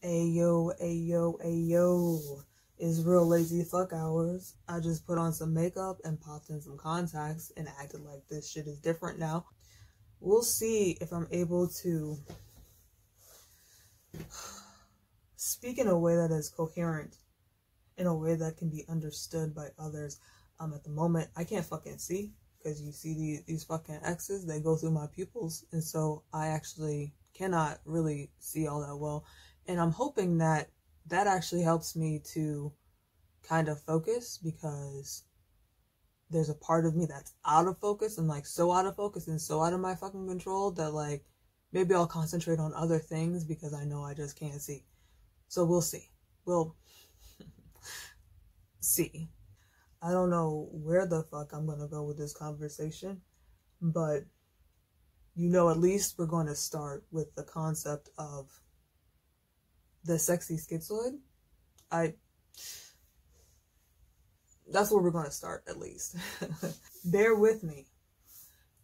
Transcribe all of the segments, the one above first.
Ayo, ayo, ayo. It's real lazy fuck hours. I just put on some makeup and popped in some contacts and acted like this shit is different now. We'll see if I'm able to speak in a way that is coherent, in a way that can be understood by others. At the moment, I can't fucking see, because you see these fucking X's, they go through my pupils, and so I actually cannot really see all that well. And I'm hoping that that actually helps me to kind of focus, because there's a part of me that's out of focus, and like so out of focus and so out of my fucking control that like maybe I'll concentrate on other things because I know I just can't see. So we'll see. We'll see. I don't know where the fuck I'm gonna go with this conversation, but you know, at least we're going to start with the concept of the sexy schizoid. That's where we're going to start, at least. Bear with me,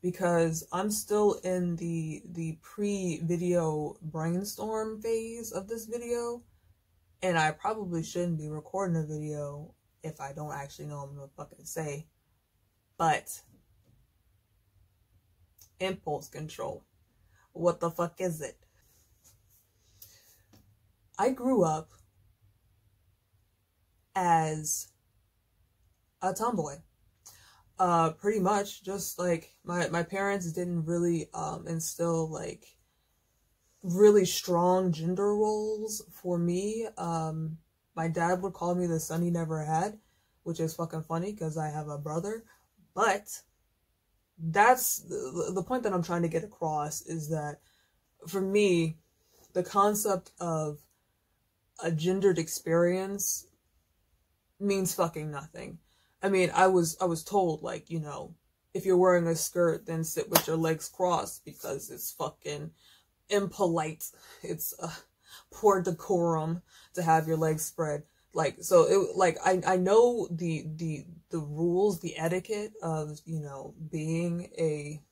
because I'm still in the pre-video brainstorm phase of this video, and I probably shouldn't be recording a video if I don't actually know what I'm going to fucking say. But impulse control. What the fuck is it? I grew up as a tomboy. Pretty much, just like my parents didn't really instill like really strong gender roles for me. My dad would call me the son he never had, which is fucking funny because I have a brother. But that's the point that I'm trying to get across, is that for me, the concept of a gendered experience means fucking nothing. I mean, I was told, like, you know, if you're wearing a skirt, then sit with your legs crossed because it's fucking impolite. It's poor decorum to have your legs spread. Like, so it, like, I know the rules, the etiquette of, you know, being a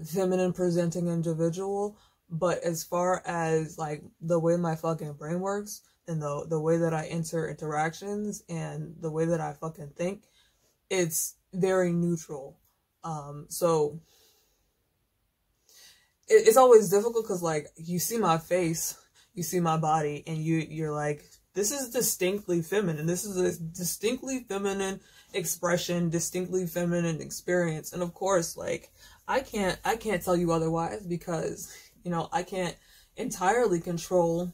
feminine presenting individual, but as far as like the way my fucking brain works and the way that I enter interactions and the way that I fucking think, it's very neutral. So it's always difficult because like you see my face, you see my body, and you're like, this is distinctly feminine. This is a distinctly feminine expression, distinctly feminine experience. And of course, like I can't tell you otherwise, because, you know, I can't entirely control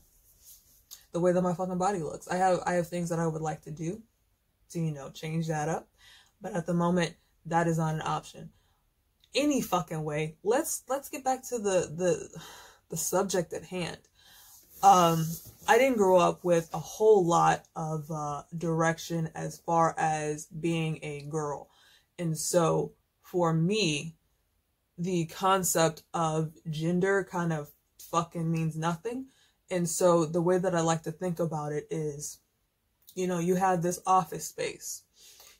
the way that my fucking body looks. I have things that I would like to do to, you know, change that up. But at the moment, that is not an option. Any fucking way. Let's get back to the subject at hand. I didn't grow up with a whole lot of direction as far as being a girl. And so for me, the concept of gender kind of fucking means nothing. And so the way that I like to think about it is, you know, you have this office space.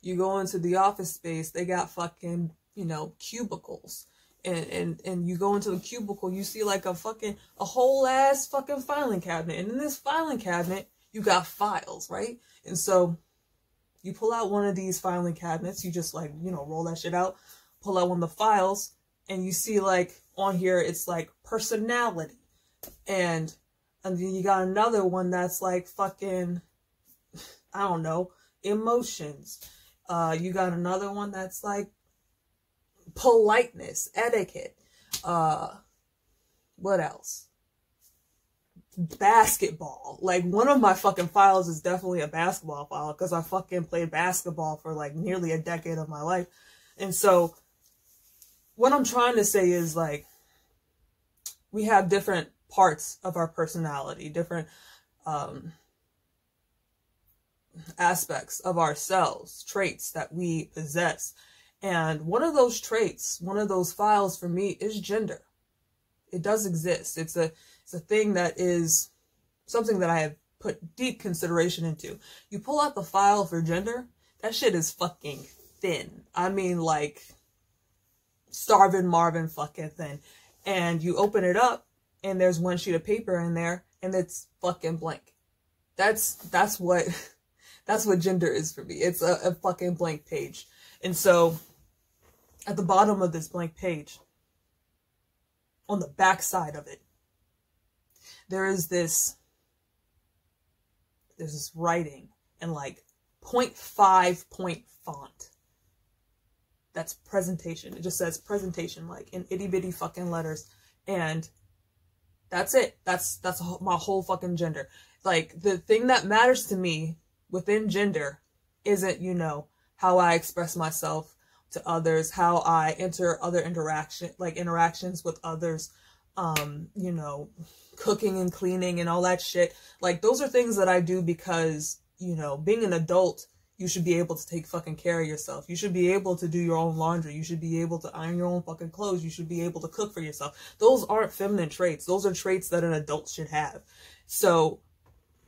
You go into the office space, they got fucking, you know, cubicles. And you go into the cubicle, you see like a whole ass fucking filing cabinet. And in this filing cabinet, you got files, right? And so you pull out one of these filing cabinets, you just like, you know, roll that shit out, pull out one of the files, and you see like on here, it's like personality. And then you got another one that's like fucking, I don't know, emotions. You got another one that's like politeness, etiquette. What else? Basketball. Like one of my fucking files is definitely a basketball file because I fucking played basketball for like nearly a decade of my life. And so what I'm trying to say is like, we have different parts of our personality, different aspects of ourselves, traits that we possess. And one of those traits, one of those files for me is gender. It does exist. It's a thing that is something that I have put deep consideration into. You pull out the file for gender, that shit is fucking thin. I mean, like starving Marvin fucking thin. And you open it up and there's one sheet of paper in there and it's fucking blank. That's what gender is for me. It's a fucking blank page. And so at the bottom of this blank page, on the back side of it, there's this writing in like 0.5 point font. That's presentation. It just says presentation, like in itty bitty fucking letters. And that's it. That's my whole fucking gender. Like, the thing that matters to me within gender isn't, you know, how I express myself to others, how I enter other interactions with others, you know, cooking and cleaning and all that shit. Like, those are things that I do because, you know, being an adult, you should be able to take fucking care of yourself. You should be able to do your own laundry. You should be able to iron your own fucking clothes. You should be able to cook for yourself. Those aren't feminine traits. Those are traits that an adult should have. So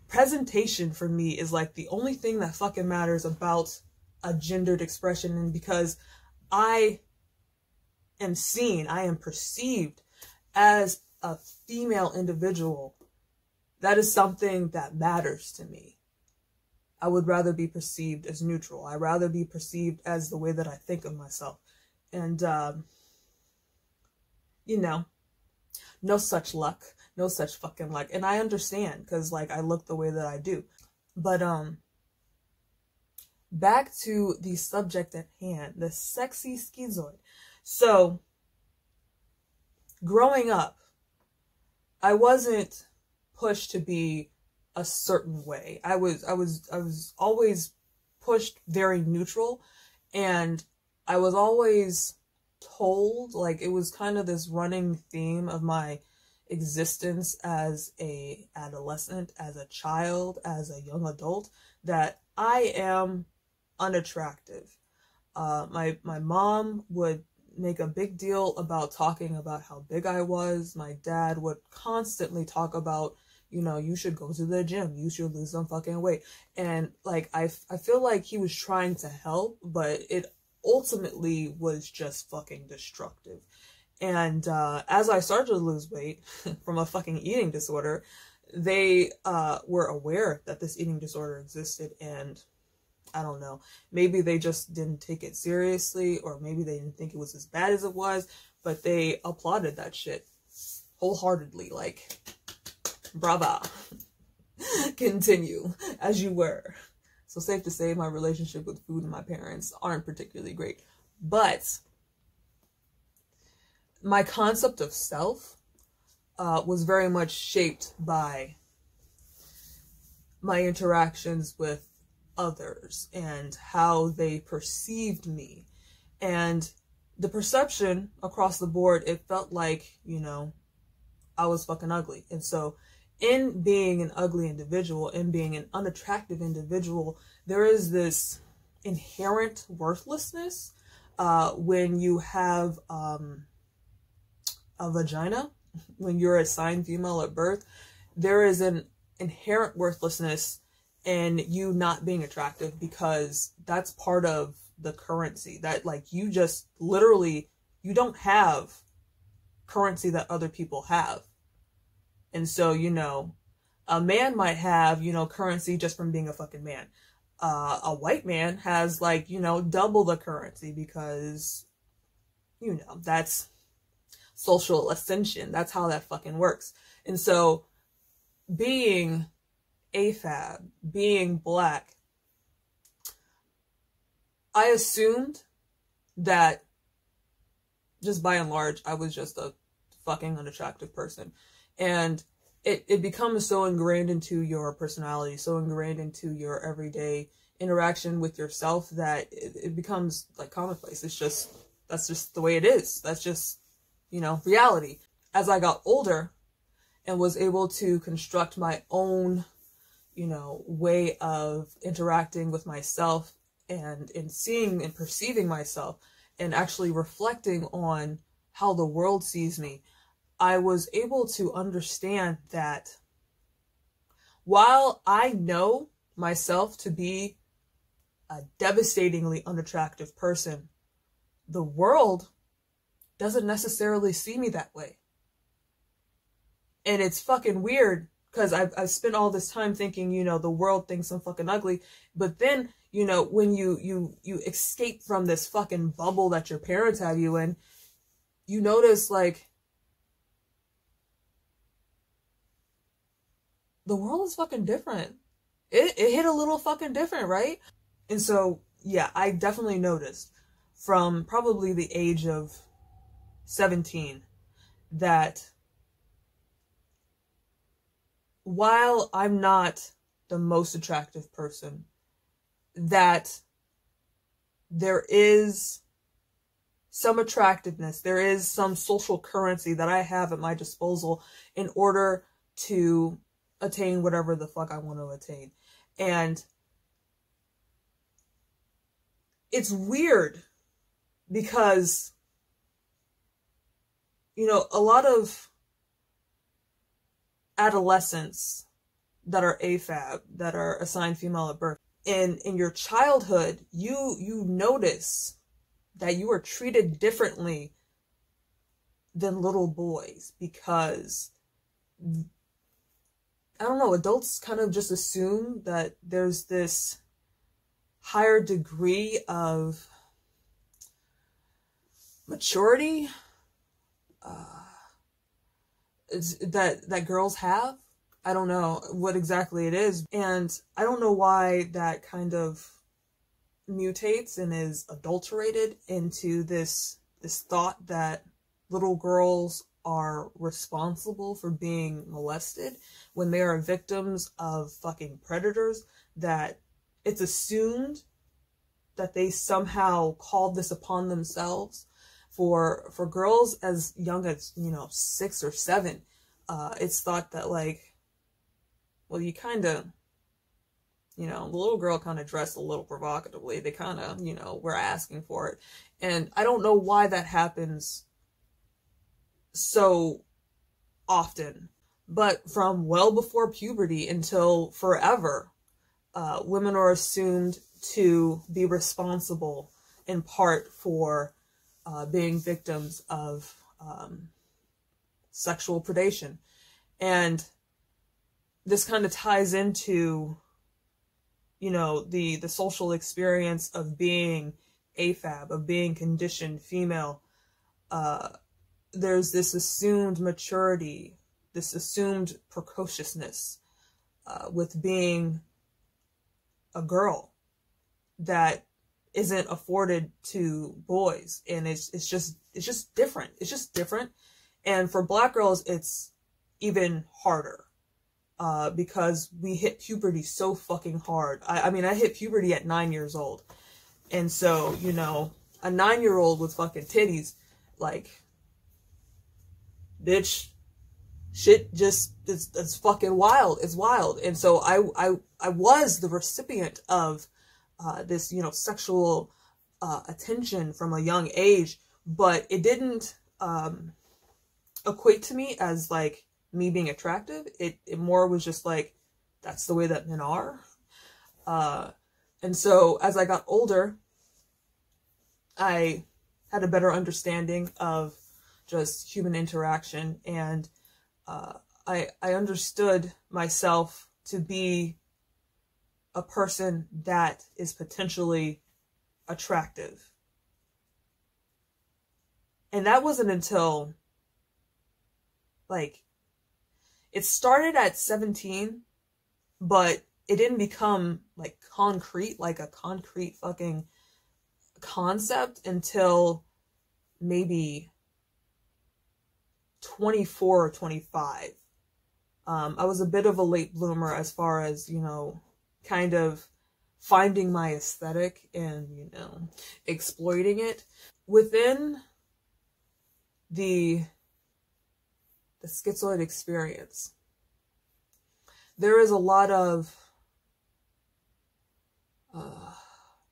presentation for me is like the only thing that fucking matters about a gendered expression. And because I am seen, I am perceived as a female individual, that is something that matters to me. I would rather be perceived as neutral. I'd rather be perceived as the way that I think of myself. And, you know, no such luck. No such fucking luck. And I understand, because, like, I look the way that I do. But, back to the subject at hand, the sexy schizoid. So, growing up, I wasn't pushed to be a certain way. I was always pushed very neutral, and I was always told, like, it was kind of this running theme of my existence as a adolescent, as a child, as a young adult, that I am unattractive. My mom would make a big deal about talking about how big I was. My dad would constantly talk about, you know, you should go to the gym, you should lose some fucking weight. And like, I feel like he was trying to help, but it ultimately was just fucking destructive. And as I started to lose weight from a fucking eating disorder, they were aware that this eating disorder existed, and I don't know, maybe they just didn't take it seriously, or maybe they didn't think it was as bad as it was, but they applauded that shit wholeheartedly, like, brava, continue as you were. So safe to say my relationship with food and my parents aren't particularly great, but my concept of self was very much shaped by my interactions with others and how they perceived me. And the perception across the board, it felt like, you know, I was fucking ugly. And so in being an ugly individual, in being an unattractive individual, there is this inherent worthlessness when you have a vagina, when you're assigned female at birth. There is an inherent worthlessness in you not being attractive, because that's part of the currency that, like, you just literally, you don't have currency that other people have. And so, you know, a man might have, you know, currency just from being a fucking man. A white man has, like, you know, double the currency because, you know, that's social ascension. That's how that fucking works. And so being afab, being black, I assumed that just by and large, I was just a fucking unattractive person. And it becomes so ingrained into your personality, so ingrained into your everyday interaction with yourself that it becomes like commonplace. It's just, that's just the way it is. That's just, you know, reality. As I got older and was able to construct my own, you know, way of interacting with myself and in seeing and perceiving myself and actually reflecting on how the world sees me, I was able to understand that while I know myself to be a devastatingly unattractive person, the world doesn't necessarily see me that way. And it's fucking weird because I've spent all this time thinking, you know, the world thinks I'm fucking ugly. But then, you know, when you escape from this fucking bubble that your parents have you in, you notice, like, the world is fucking different. It hit a little fucking different, right? And so, yeah, I definitely noticed from probably the age of 17 that while I'm not the most attractive person, that there is some attractiveness, there is some social currency that I have at my disposal in order to attain whatever the fuck I want to attain. And it's weird because, you know, a lot of adolescents that are afab, that are assigned female at birth, in your childhood, you notice that you are treated differently than little boys because, I don't know, adults kind of just assume that there's this higher degree of maturity that girls have. I don't know what exactly it is. And I don't know why that kind of mutates and is adulterated into this thought that little girls are responsible for being molested when they are victims of fucking predators, that it's assumed that they somehow called this upon themselves. For girls as young as, you know, 6 or 7, it's thought that, like, well, you kind of, you know, the little girl kind of dressed a little provocatively. They kind of, you know, were asking for it. And I don't know why that happens so often. But from well before puberty until forever, women are assumed to be responsible in part for being victims of sexual predation. And this kind of ties into, you know, the social experience of being AFAB, of being conditioned female. There's this assumed maturity, this assumed precociousness with being a girl that isn't afforded to boys, and it's just different. It's just different. And for Black girls, it's even harder because we hit puberty so fucking hard. I mean, I hit puberty at 9 years old, and so, you know, a 9-year-old with fucking titties, like, bitch, shit just it's fucking wild. It's wild. And so I was the recipient of this, you know, sexual attention from a young age, but it didn't equate to me as, like, me being attractive. It more was just like, that's the way that men are. And so as I got older, I had a better understanding of just human interaction, and I understood myself to be a person that is potentially attractive. And that wasn't until, like, it started at 17, but it didn't become, like, concrete, like a concrete fucking concept until maybe 24 or 25. I was a bit of a late bloomer as far as, you know, kind of finding my aesthetic and, you know, exploiting it. Within the schizoid experience, there is a lot of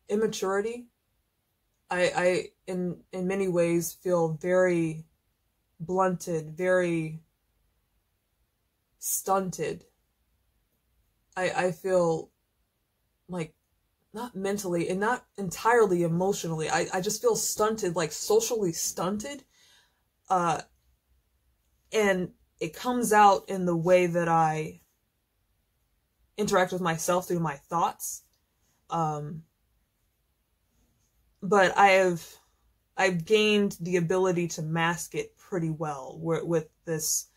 immaturity. I in many ways feel very blunted, very stunted. I feel like, not mentally and not entirely emotionally, I just feel stunted, like socially stunted. And it comes out in the way that I interact with myself through my thoughts. But I've gained the ability to mask it pretty well with this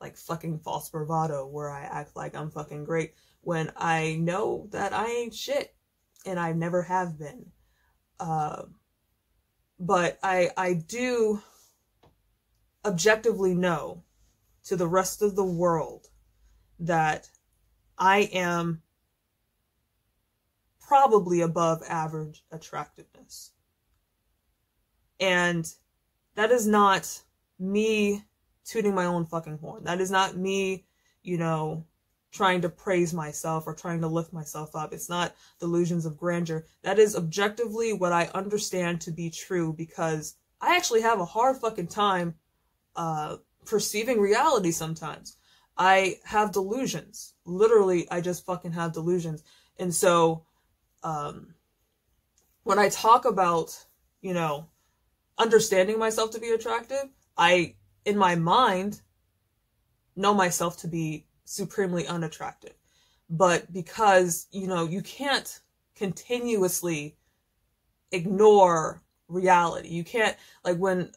like fucking false bravado where I act like I'm fucking great when I know that I ain't shit and I never have been. But I do objectively know to the rest of the world that I am probably above average attractiveness. And that is not me tooting my own fucking horn. That is not me, you know, trying to praise myself or trying to lift myself up. It's not delusions of grandeur. That is objectively what I understand to be true, because I actually have a hard fucking time perceiving reality sometimes. I have delusions. Literally, I just fucking have delusions. And so, when I talk about, you know, understanding myself to be attractive, I, in my mind, know myself to be supremely unattractive. But because, you know, you can't continuously ignore reality. You can't, like, when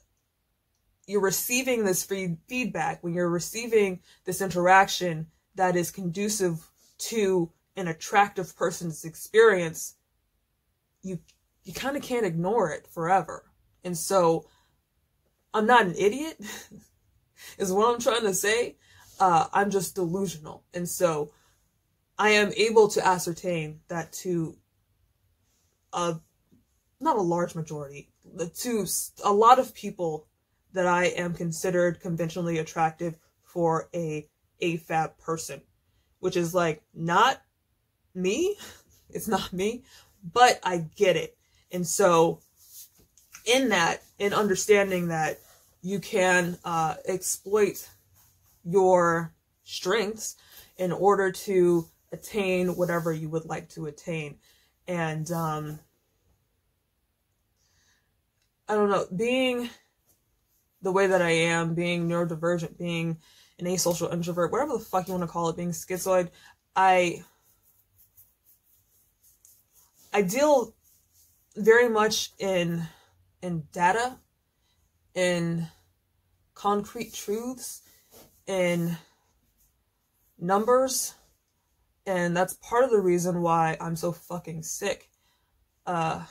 you're receiving this free feedback, when you're receiving this interaction that is conducive to an attractive person's experience, you kind of can't ignore it forever. And so I'm not an idiot is what I'm trying to say. I'm just delusional. And so I am able to ascertain that to not a large majority, to a lot of people, that I am considered conventionally attractive for a afab person, which is like not me. It's not me, but I get it. And so in that, in understanding that you can exploit your strengths in order to attain whatever you would like to attain. And I don't know, being the way that I am, being neurodivergent, being an asocial introvert, whatever the fuck you want to call it, being schizoid, I deal very much in data, in concrete truths, in numbers, and that's part of the reason why I'm so fucking sick. I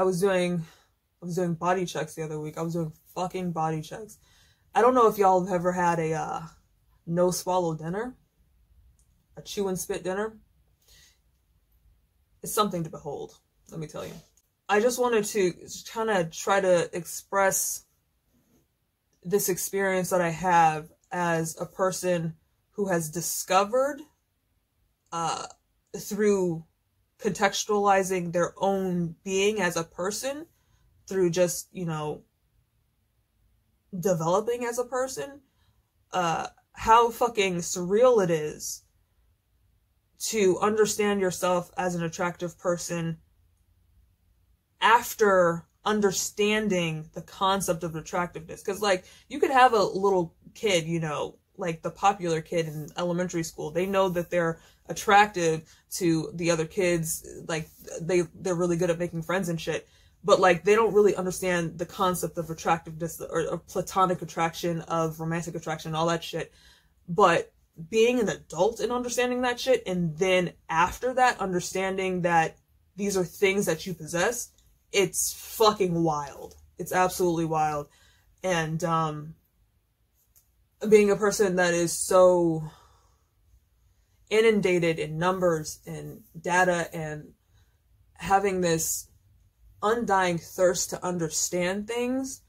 was doing body checks the other week. I was doing fucking body checks. I don't know if y'all have ever had a no swallow dinner, a chew and spit dinner. It's something to behold, let me tell you. I just wanted to kind of try to express this experience that I have as a person who has discovered through contextualizing their own being as a person, through just, you know, developing as a person, how fucking surreal it is to understand yourself as an attractive person after understanding the concept of attractiveness. Because, like, you could have a little kid, you know, like the popular kid in elementary school. They know that they're attractive to the other kids. Like, they're really good at making friends and shit. But, like, they don't really understand the concept of attractiveness or platonic attraction, of romantic attraction, all that shit. But being an adult and understanding that shit, and then after that, understanding that these are things that you possess, it's fucking wild. It's absolutely wild. And being a person that is so inundated in numbers and data and having this undying thirst to understand things,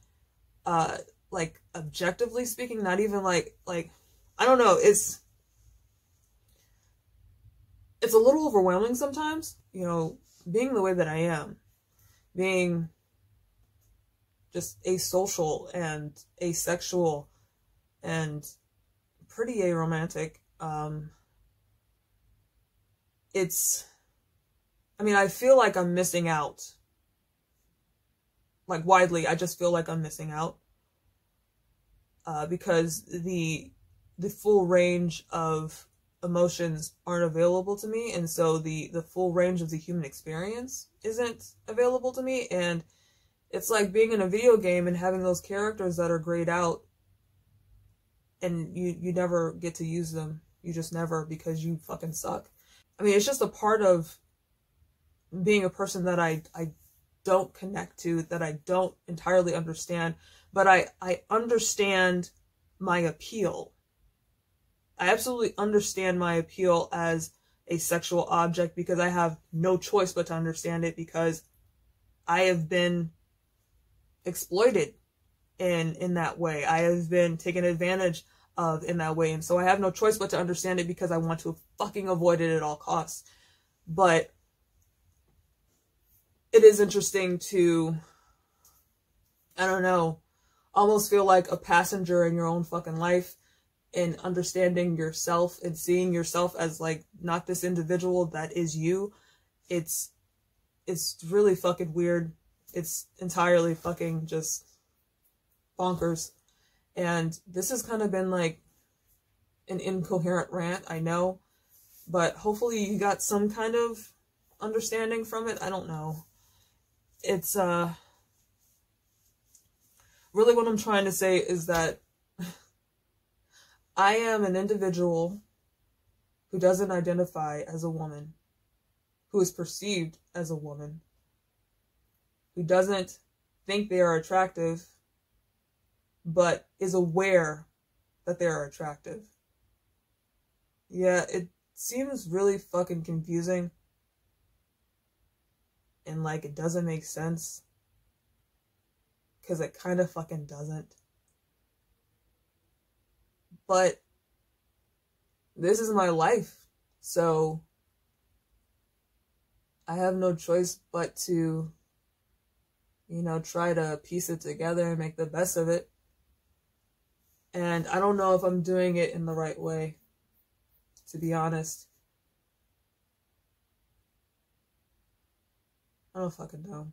like objectively speaking, not even like I don't know, it's a little overwhelming sometimes, you know, being the way that I am, being just asocial and asexual and pretty aromantic. I mean, I feel like I'm missing out. Like, widely, I just feel like I'm missing out. Because the full range of emotions aren't available to me, and so the full range of the human experience isn't available to me. And it's like being in a video game and having those characters that are grayed out, and you never get to use them. You just never, because you fucking suck. I mean, it's just a part of being a person that I don't connect to, that I don't entirely understand, but I understand my appeal. I absolutely understand my appeal as a sexual object, because I have no choice but to understand it, because I have been exploited in that way. I have been taken advantage of in that way, and so I have no choice but to understand it, because I want to fucking avoid it at all costs. But it is interesting to, I don't know, almost feel like a passenger in your own fucking life, and understanding yourself and seeing yourself as like not this individual that is you. It's really fucking weird. It's entirely fucking just bonkers. And this has kind of been like an incoherent rant, I know, but hopefully you got some kind of understanding from it. I don't know. It's really what I'm trying to say is that I am an individual who doesn't identify as a woman, who is perceived as a woman, who doesn't think they are attractive, but is aware that they are attractive. Yeah, it seems really fucking confusing. And like, it doesn't make sense. Because it kind of fucking doesn't. But this is my life. So I have no choice but to, you know, try to piece it together and make the best of it. And I don't know if I'm doing it in the right way, to be honest. I don't fucking know.